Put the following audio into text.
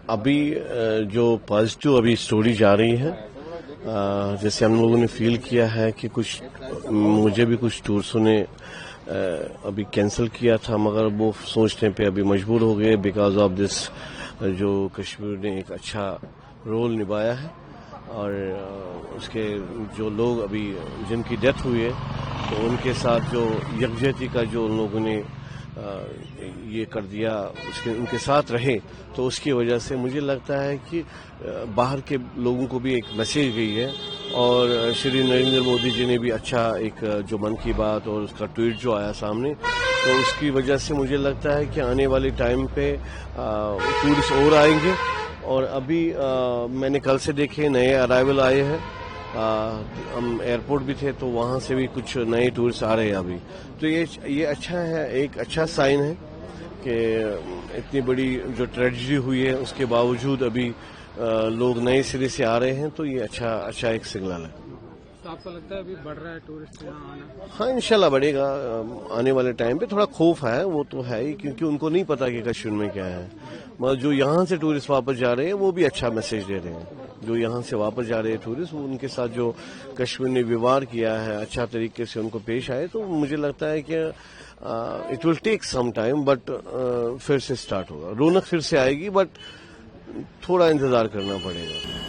अभी जो पॉजिटिव अभी स्टोरी जा रही है, जैसे हम लोगों ने फील किया है कि कुछ मुझे भी कुछ टूर्सों ने अभी कैंसिल किया था, मगर वो सोचने पे अभी मजबूर हो गए बिकॉज ऑफ दिस जो कश्मीर ने एक अच्छा रोल निभाया है और उसके जो लोग अभी जिनकी डेथ हुई है तो उनके साथ जो यकजहती का जो उन लोगों ने ये कर दिया, उनके साथ रहे, तो उसकी वजह से मुझे लगता है कि बाहर के लोगों को भी एक मैसेज गई है और श्री नरेंद्र मोदी जी ने भी अच्छा एक जो मन की बात और उसका ट्वीट जो आया सामने, तो उसकी वजह से मुझे लगता है कि आने वाले टाइम पे टूरिस्ट और आएंगे। और अभी मैंने कल से देखे नए अराइवल आए हैं, हम एयरपोर्ट भी थे तो वहाँ से भी कुछ नए टूरिस्ट आ रहे हैं अभी, तो ये अच्छा है, एक अच्छा साइन है कि इतनी बड़ी जो ट्रेजेडी हुई है उसके बावजूद अभी लोग नए सिरे से आ रहे हैं, तो ये अच्छा एक सिग्नल है। तो आपको लगता है अभी बढ़ रहा है टूरिस्ट यहाँ आना? हाँ, इंशाल्लाह बढ़ेगा आने वाले टाइम पे। थोड़ा खौफ है, वो तो है ही, क्योंकि उनको नहीं पता कि कश्मीर में क्या है, मगर जो यहाँ से टूरिस्ट वापस जा रहे हैं वो भी अच्छा मैसेज दे रहे हैं। जो यहाँ से वापस जा रहे हैं टूरिस्ट, उनके साथ जो कश्मीर ने व्यवहार किया है, अच्छा तरीके से उनको पेश आए, तो मुझे लगता है कि it will take some time, but फिर से स्टार्ट होगा, रौनक फिर से आएगी, बट थोड़ा इंतजार करना पड़ेगा।